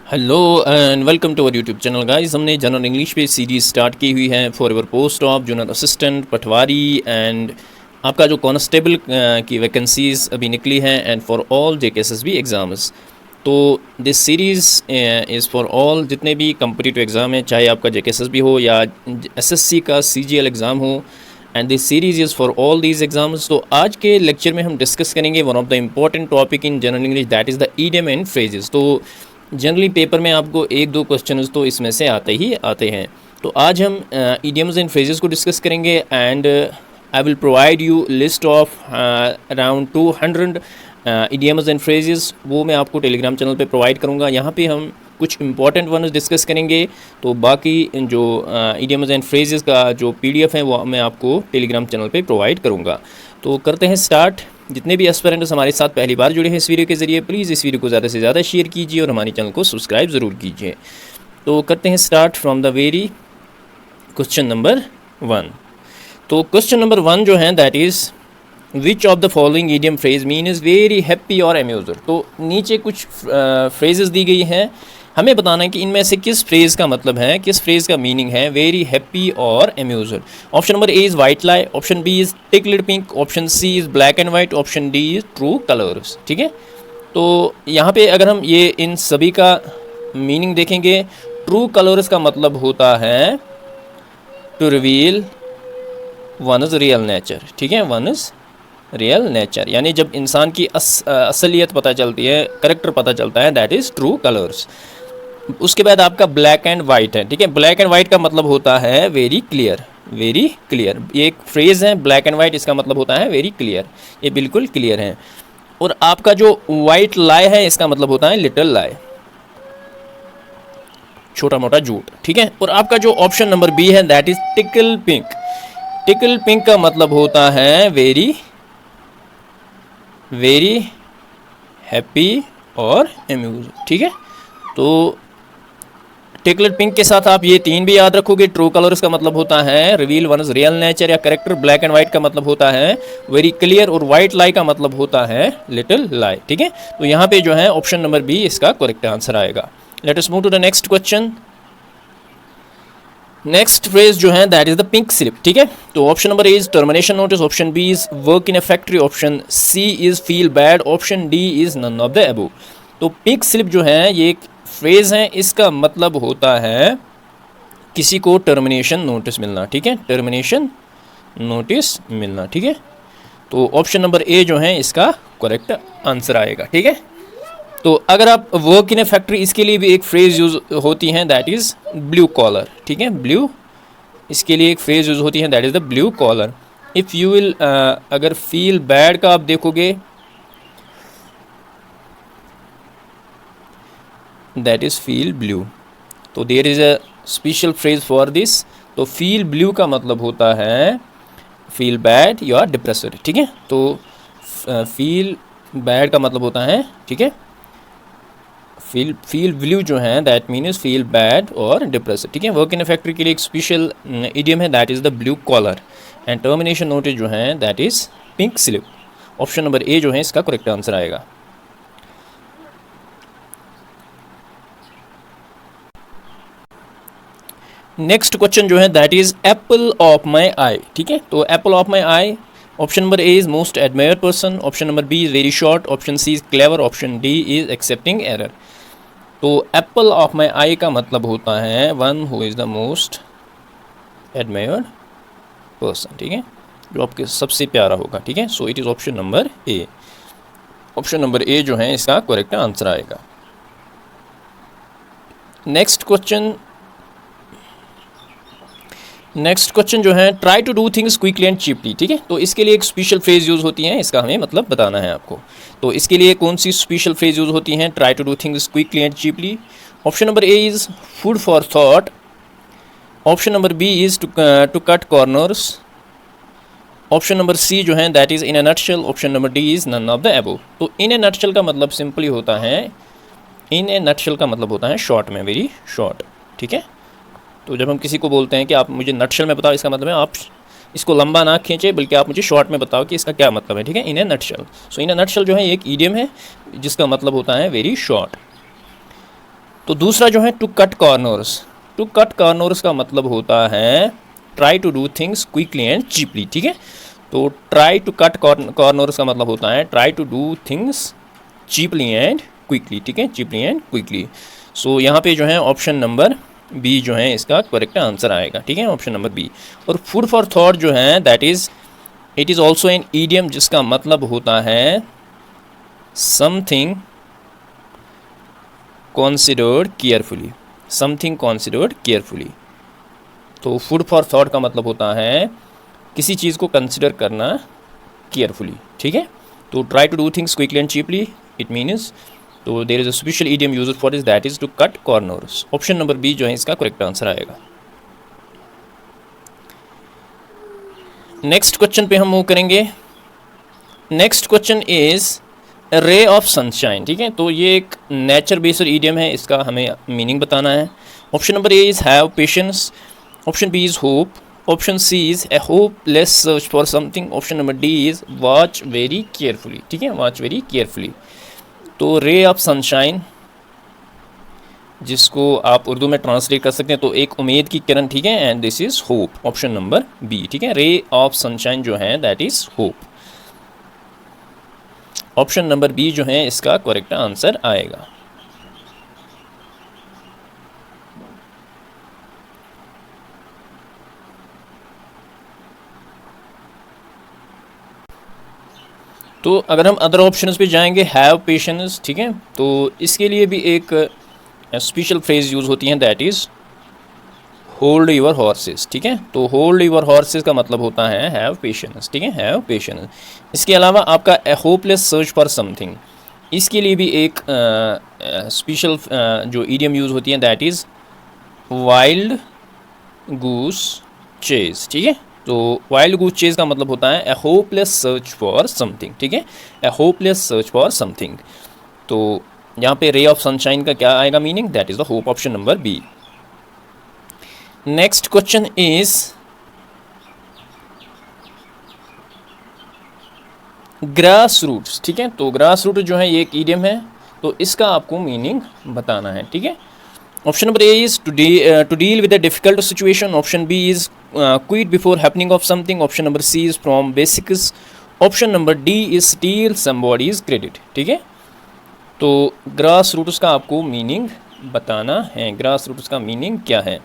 Hello and welcome to our YouTube channel guys. हमने general English पे series start की हुई है for ever post of junior assistant patwari and आपका जो कांस्टेबल की वैकेंसीज़ अभी निकली हैं and for all JKSSB exams. तो this series is for all जितने भी कम्पिटिटिव एग्ज़ाम हैं, चाहे आपका जेकेएसएसबी हो या एसएससी का सीजीएल एग्ज़ाम हो, and this series is for all these exams. तो आज के लेक्चर में हम डिस्कस करेंगे one of the important topic in general English, that is the idiom and phrases. तो जनरली पेपर में आपको एक दो क्वेश्चंस तो इसमें से आते ही आते हैं। तो आज हम ईडियम्स एंड फ्रेजेस को डिस्कस करेंगे and I will provide you list of around 200 idioms and phrases. वो मैं आपको टेलीग्राम चैनल पे प्रोवाइड करूँगा। यहाँ पे हम कुछ इंपॉर्टेंट वंस डिस्कस करेंगे, तो बाकी जो ईडियम्स एंड फ्रेजेस का जो पीडीएफ है वो मैं आपको टेलीग्राम चैनल पे प्रोवाइड करूँगा। तो करते हैं स्टार्ट। जितने भी एस्पिरेंट्स हमारे साथ पहली बार जुड़े हैं इस वीडियो के ज़रिए, प्लीज़ इस वीडियो को ज़्यादा से ज़्यादा शेयर कीजिए और हमारे चैनल को सब्सक्राइब ज़रूर कीजिए। तो करते हैं start from the very question number 1। तो क्वेश्चन नंबर 1 जो है that is which of the following idiom phrase mean is very happy और अम्यूजर। तो नीचे कुछ फ्रेजेस दी गई हैं, हमें बताना है कि इनमें से किस फ्रेज़ का मतलब है, किस फ्रेज़ का मीनिंग है वेरी हैप्पी और amused. Option number A is white lie, option B is tickled pink, option C is black and white, option D is true colours. ठीक है, तो यहाँ पे अगर हम ये इन सभी का मीनिंग देखेंगे, ट्रू कलर्स का मतलब होता है to reveal one is real nature. ठीक है, वन इज़ रियल नेचर, यानी जब इंसान की असलियत पता चलती है, करेक्टर पता चलता है, दैट इज़ ट्रू कलर्स। उसके बाद आपका ब्लैक एंड वाइट है। ठीक है, ब्लैक एंड वाइट का मतलब होता है वेरी क्लियर, वेरी क्लियर। ये एक फ्रेज़ है ब्लैक एंड वाइट, इसका मतलब होता है वेरी क्लियर, ये बिल्कुल क्लियर है। और आपका जो वाइट लाई है इसका मतलब होता है लिटिल लाई, छोटा मोटा झूठ। ठीक है, और आपका जो ऑप्शन नंबर बी है that is tackle pink. Tackle pink का मतलब होता है वेरी वेरी हैप्पी और अम्यूज। ठीक है, तो टिकलेट पिंक के साथ आप ये तीन भी याद रखोगे। ट्रू कलर्स का मतलब होता है reveal one is real nature या करेक्टर, ब्लैक एंड वाइट का मतलब होता है वेरी क्लियर, और वाइट लाई का मतलब होता है लिटिल लाई। ठीक है, तो यहाँ पे जो है ऑप्शन नंबर बी इसका करेक्ट आंसर आएगा। Let us move to the next question. Next phrase जो है that is the pink slip. ठीक है, तो option number A is termination notice, option B is work in a factory, option C is feel bad, option D is none of the above. तो pink slip जो है ये एक phrase है, इसका मतलब होता है किसी को टर्मिनेशन नोटिस मिलना। ठीक है, टर्मिनेशन नोटिस मिलना। ठीक है, तो ऑप्शन नंबर ए जो है इसका करेक्ट आंसर आएगा। ठीक है, तो अगर आप वर्क इन ए फैक्ट्री, इसके लिए भी एक फ्रेज यूज होती है दैट इज़ ब्लू कॉलर। ठीक है, ब्लू, इसके लिए एक फ्रेज यूज होती है that is the blue collar. If you will अगर फील बैड का आप देखोगे दैट इज़ फील ब्लू, तो there is a special phrase for this. तो फील ब्लू का मतलब होता है feel bad, you are depressed. ठीक है, तो फील बैड का मतलब होता है, ठीक है, फील ब्लू जो है दैट मीन्स फील बैड और डिप्रेस। ठीक है, वर्क इन ए फैक्ट्री के लिए एक स्पेशल इडियम है that is the blue collar, and termination notice जो है that is pink slip. Option number A जो है इसका करेक्ट आंसर आएगा। नेक्स्ट क्वेश्चन जो है that is apple of my eye. ठीक है, तो apple of my eye, option number A is most admired person, option number B is very short, option C is clever, option D is accepting error. तो apple of my eye का मतलब होता है one who is the most admired person. ठीक है, जो आपके सबसे प्यारा होगा। ठीक है, so it is option number A. Option number A जो है इसका करेक्ट आंसर आएगा। नेक्स्ट क्वेश्चन जो है try to do things quickly and cheaply. ठीक है, तो इसके लिए एक स्पेशल फ्रेज यूज़ होती है, इसका हमें मतलब बताना है आपको। तो इसके लिए कौन सी स्पेशल फ्रेज यूज़ होती है try to do things quickly and cheaply. Option number A is food for thought, option number B is to cut corners, option number C जो है that is in a nutshell, option number D is none of the above. तो in a nutshell का मतलब simply होता है, इन a nutshell का मतलब होता है शॉर्ट में, वेरी शॉर्ट। ठीक है, तो जब हम किसी को बोलते हैं कि आप मुझे नटशेल में बताओ, इसका मतलब है आप इसको लंबा ना खींचे बल्कि आप मुझे शॉर्ट में बताओ कि इसका क्या मतलब है। ठीक है, इन a nutshell. So in a nutshell जो है एक ईडियम है जिसका मतलब होता है वेरी शॉर्ट। तो दूसरा जो है to cut corners, to cut corners का मतलब होता है try to do things quickly and cheaply, ठीक है। तो ट्राई टू कट कॉर्नर्स का मतलब होता है try to do things cheaply and quickly, ठीक है, चीपली एंड क्विकली। सो यहाँ पे जो है ऑप्शन नंबर बी जो है इसका करेक्ट आंसर आएगा, ठीक है, ऑप्शन नंबर बी। और फूड फॉर थॉट जो है that is it is also an idiom, जिसका मतलब होता है something considered carefully, something considered carefully. तो फूड फॉर थॉट का मतलब होता है किसी चीज़ को कंसिडर करना केयरफुली, ठीक है। तो try to do things quickly and cheaply it means, तो there is a special idiom used for this that is to cut corners. Option number B जो है इसका करेक्ट आंसर आएगा। नेक्स्ट क्वेश्चन पे हम मूव करेंगे। Next question is ray of sunshine, ठीक है। तो ये एक नेचर बेस्ड ईडियम है, इसका हमें मीनिंग बताना है। Option number A is have patience, option B is hope, option C is a hopeless search for something, option number D is watch very carefully, ठीक है, वॉच वेरी केयरफुली। तो रे of sunshine जिसको आप उर्दू में translate कर सकते हैं तो एक उम्मीद की किरण, ठीक है, and this is hope, option number B, ठीक है। रे ऑफ सनशाइन जो है that is hope, option number B जो है इसका करेक्ट आंसर आएगा। तो अगर हम अदर ऑप्शंस पे जाएंगे, हैव पेशेंस, ठीक है, तो इसके लिए भी एक स्पेशल फ्रेज यूज़ होती हैं that is hold your horses, ठीक है। तो होल्ड यूर हॉर्सेस का मतलब होता है हैव पेशेंस, ठीक है, हैव पेशेंस। इसके अलावा आपका ए होपलेस सर्च फॉर समथिंग, इसके लिए भी एक स्पेशल जो ईडियम यूज़ होती है that is wild goose chase, ठीक है। तो वाइल्ड गूस चेज का मतलब होता है a hopeless search for something, ठीक है, a hopeless search for something. तो यहाँ पे रे ऑफ सनशाइन का क्या आएगा meaning, that is the hope, option number B. Next question is grass roots, ठीक है। तो ग्रास रूट जो है ये एक ईडियम है, तो इसका आपको मीनिंग बताना है, ठीक है। Option number A is to deal with a difficult situation, option B is quit before happening of something, option number C is from basics, option number D is steal somebody's credit, ठीक है। तो grass roots का आपको meaning बताना है, grass roots का meaning क्या है।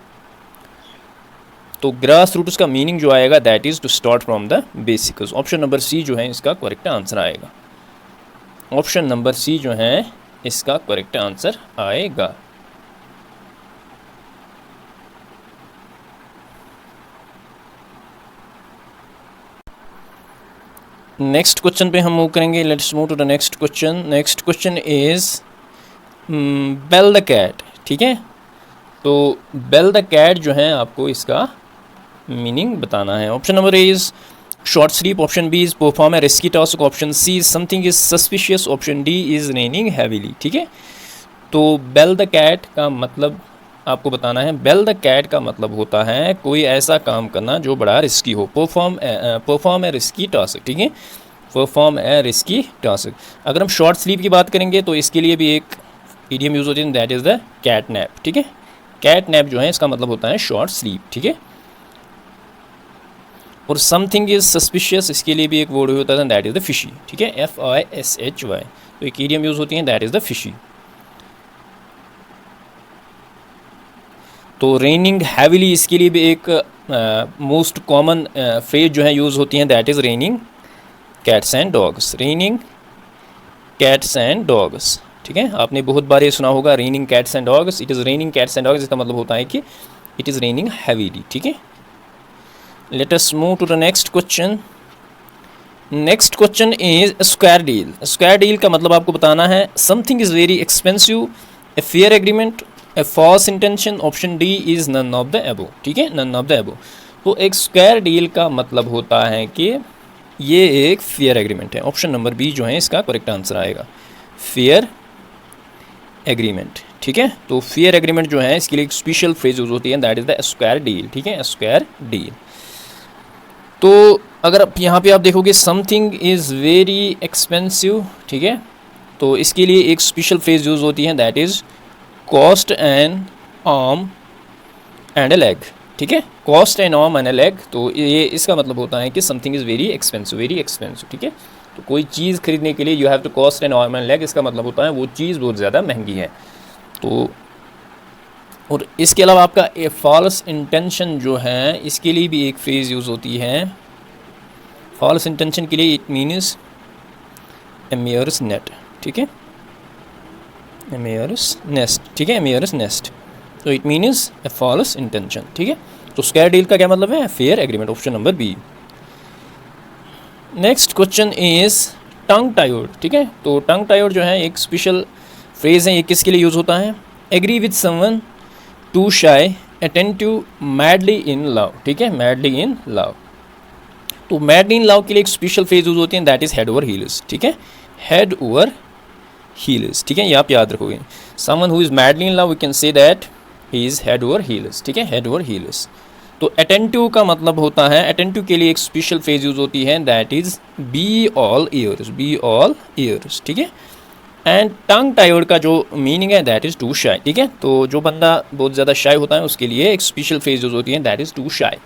तो ग्रास रूट्स का मीनिंग जो आएगा that is to start from the basics, option number C जो है इसका करेक्ट आंसर आएगा, ऑप्शन नंबर सी जो है इसका करेक्ट आंसर आएगा। नेक्स्ट क्वेश्चन पे हम मूव करेंगे, let's move to the next question. Next question is bell the cat, ठीक है। तो बेल द कैट जो है आपको इसका मीनिंग बताना है। Option number A is short sleep, option B is perform a risky task, option C is something is suspicious, option D is raining heavily, ठीक है। तो बेल द कैट का मतलब आपको बताना है, बेल द कैट का मतलब होता है कोई ऐसा काम करना जो बड़ा रिस्की हो, परफॉर्म ए रिस्की टास्क, ठीक है, परफॉर्म ए रिस्की टास्क। अगर हम शॉर्ट स्लीप की बात करेंगे तो इसके लिए भी एक ईडियम यूज होती है that is the cat nap, ठीक है। कैट नैप जो है इसका मतलब होता है शॉर्ट स्लीप, ठीक है। और समथिंग इज सस्पिशियस, इसके लिए भी एक वर्ड होता है दैट इज़ द फिशी, ठीक है, FISHY। तो एक ईडियम यूज होती है दैट इज़ द फिशी। तो रेनिंग हैविली, इसके लिए भी एक मोस्ट कॉमन फ्रेज जो है यूज़ होती हैं that is raining cats and dogs, raining cats and dogs, ठीक है। आपने बहुत बार ये सुना होगा raining cats and dogs, it is raining cats and dogs, इसका मतलब होता है कि इट इज़ रेनिंग हैविली, ठीक है। Let us move to the next question. Next question is square deal. Square deal का मतलब आपको बताना है something is very expensive, a fair agreement, a false intention, option D is none of the above, ठीक है, none of the एबो। तो एक स्क्वायर डील का मतलब होता है कि ये एक फेयर एग्रीमेंट है, ऑप्शन नंबर बी जो है इसका करेक्ट आंसर आएगा, फेयर एग्रीमेंट, ठीक है। तो फेयर एग्रीमेंट जो है इसके लिए एक स्पेशल फ्रेज यूज होती है that is the square deal, ठीक है, स्क्वायर डील। तो अगर आप यहाँ पे आप देखोगे समथिंग इज़ वेरी एक्सपेंसिव, ठीक है, तो इसके लिए एक स्पेशल फ्रेज यूज़ होती है that is cost an arm and A leg, ठीक है, cost an arm and A leg, तो ये इसका मतलब होता है कि समथिंग इज़ वेरी एक्सपेंसिव, ठीक है। तो कोई चीज़ खरीदने के लिए you have to cost an arm and leg, इसका मतलब होता है वो चीज़ बहुत ज़्यादा महंगी है। तो और इसके अलावा आपका ए फॉल्स इंटेंशन जो है, इसके लिए भी एक फ्रेज़ यूज़ होती है। फॉल्स इंटेंशन के लिए it means a mare's net, ठीक है, ए मेयर्स नेस्ट, ठीक है, ए मेयर्स नेस्ट, तो it means a false intention, ठीक है। तो स्क्वायर डील का क्या मतलब है? Fair agreement, option number B. Next question is tongue tied, ठीक है। तो टंग टाइड जो है एक स्पेशल फ्रेज़ है, ये किसके लिए यूज़ होता है? एग्री विद समवन, टू शाई, अटेंटिव, मैडली इन लव, ठीक है, मैडली इन लव। तो मैडली इन लव के लिए एक स्पेशल फ्रेज यूज होती है, that is head over heels, ठीक है, हेड ओवर हील्स, ठीक है, ये आप याद रखोगे। Someone who is madly in love we can say that he is head over heels, ठीक है, हेड ओवर हील्स। तो अटेंटिव का मतलब होता है, अटेंटिव के लिए एक स्पेशल फ्रेज यूज होती है, that is be all years, be all years, ठीक है। एंड टंग टाइड का जो मीनिंग है दैट इज़ टू शाई, ठीक है। तो जो बंदा बहुत ज़्यादा शाई होता है उसके लिए एक स्पेशल फ्रेज यूज होती है, दैट इज़ टू शाई।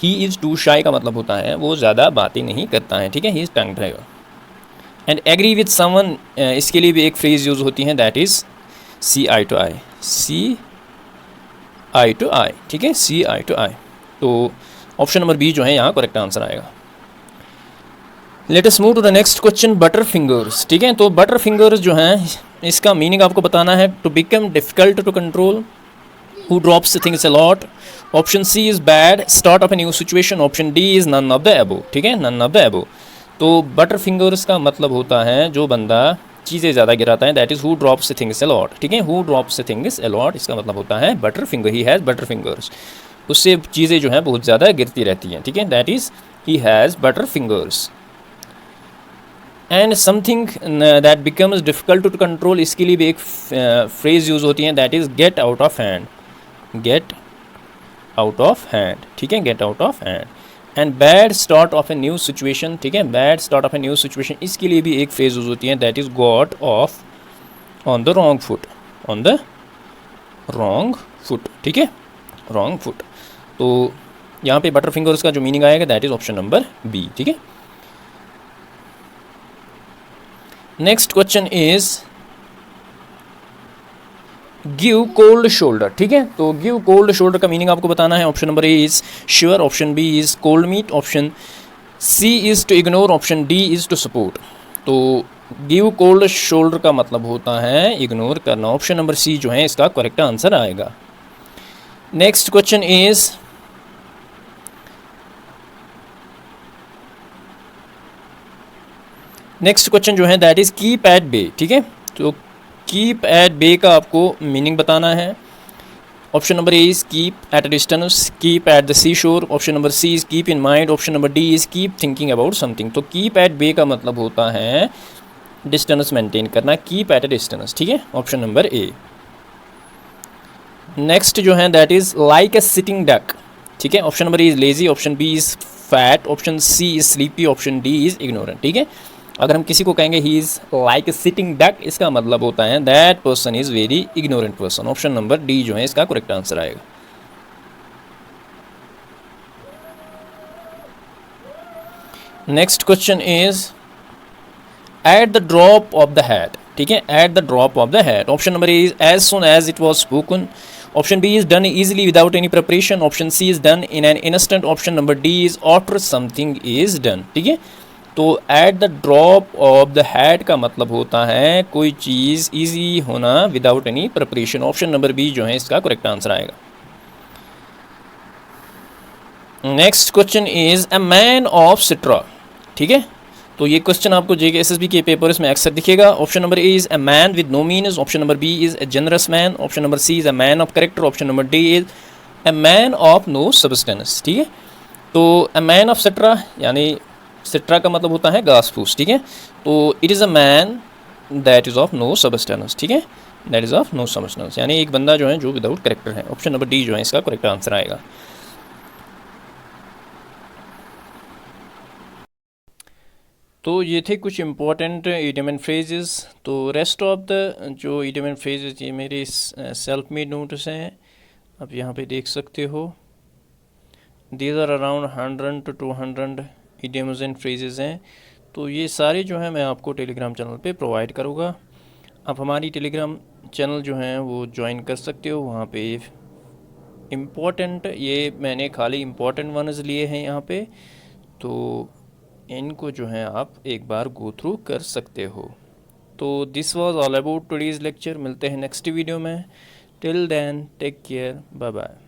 ही इज़ टू शाई का मतलब होता है वो ज़्यादा बातें नहीं करता है, ठीक है, he is tongue tied. And agree with someone, इसके लिए भी एक फ्रेज यूज होती है, that is see eye to eye, see eye to eye, ठीक है, सी आई टू आई। तो ऑप्शन नंबर बी जो है यहाँ करेक्ट आंसर आएगा। Let us move to the next question, butter fingers, ठीक है। तो बटर फिंगर्स जो हैं इसका मीनिंग आपको बताना है, to become difficult to control, who drops things a lot, option C is bad, start of a new situation, option D is none of the above, ठीक है, नन ऑफ द एबो। तो बटर फिंगर्स का मतलब होता है जो बंदा चीज़ें ज़्यादा गिराता है, that is who drops things a lot, ठीक है, who drops things a lot, इसका मतलब होता है butter finger, he has butter fingers, उससे चीज़ें जो हैं बहुत ज़्यादा गिरती रहती हैं, ठीक है, that is he has butter fingers. And something that becomes difficult to control, इसके लिए भी एक फ्रेज़ यूज़ होती है, that is get out of hand, get out of hand, ठीक है, get out of hand. And bad start of a new situation, ठीक है, bad start of a new situation, इसके लिए भी एक फ्रेज़ यूज़ होती है, that is got off on the wrong foot, on the wrong foot, ठीक है, रॉन्ग फुट। तो यहाँ पे बटर फिंगर्स का जो मीनिंग आएगा that is option number B, ठीक है। Next question is give cold shoulder, ठीक है। तो गिव कोल्ड शोल्डर का मीनिंग आपको बताना है, option number A is sure, option B is cold meat, option C is to ignore, option D is to support. तो गिव कोल्ड शोल्डर का मतलब होता है इग्नोर करना, ऑप्शन नंबर सी जो है इसका करेक्ट आंसर आएगा। Next question is next question जो है that is keep at bay, ठीक है। तो कीप एट बे का आपको मीनिंग बताना है, option number A is keep at a distance, keep at the sea shore, option number C is keep in mind, option number D is keep thinking about something. तो keep at bay का मतलब होता है distance maintain करना, keep at a distance, ठीक है, option number A. Next जो है that is like a sitting duck, ठीक है, option number A is lazy, option B is fat, option C is sleepy, option D is ignorant, ठीक है। अगर हम किसी को कहेंगे he is like a sitting duck, इसका मतलब होता है that person is very ignorant person, option number D जो है इसका करेक्ट आंसर आएगा। Next question is at the drop of the hat, ठीक है, at the drop of the hat, option number A is as soon as it was spoken, option B is done easily without any preparation, option C is done in an instant, option number D is after something is done, ठीक है। तो at the drop of the hat का मतलब होता है कोई चीज़ easy होना without any preparation, option number B जो है इसका करेक्ट आंसर आएगा। Next question is a man of straw, ठीक है। तो ये क्वेश्चन आपको जेके एसएसबी के पेपर्स में अक्सर दिखेगा, option number A is a man with no means, option number B is a generous man, option number C is a man of character, option number D is a man of no substance, ठीक है। तो अ man of सिट्रा यानी सिट्रा का मतलब होता है घास फूस, ठीक है। तो it is a man that is of no substance, ठीक है, that is of no substance, यानी एक बंदा जो है जो विदाउट करेक्टर है, ऑप्शन नंबर डी जो है इसका करेक्ट आंसर आएगा। तो ये थे कुछ इम्पोर्टेंट इडियम एंड फ्रेजेस। तो रेस्ट ऑफ द जो इडियम एंड फ्रेजेस ये मेरे सेल्फ मेड नोट्स हैं, आप यहाँ पे देख सकते हो। These are around 100 to 200 idioms and phrases हैं। तो ये सारे जो हैं मैं आपको टेलीग्राम चैनल पे प्रोवाइड करूँगा। आप हमारी टेलीग्राम चैनल जो हैं वो ज्वाइन कर सकते हो। वहाँ पे इम्पोर्टेंट, ये मैंने खाली इम्पोर्टेंट वंस लिए हैं यहाँ पे, तो इनको जो है आप एक बार गो थ्रू कर सकते हो। तो this was all about today's lecture. मिलते हैं नेक्स्ट वीडियो में। Till then take care, bye bye.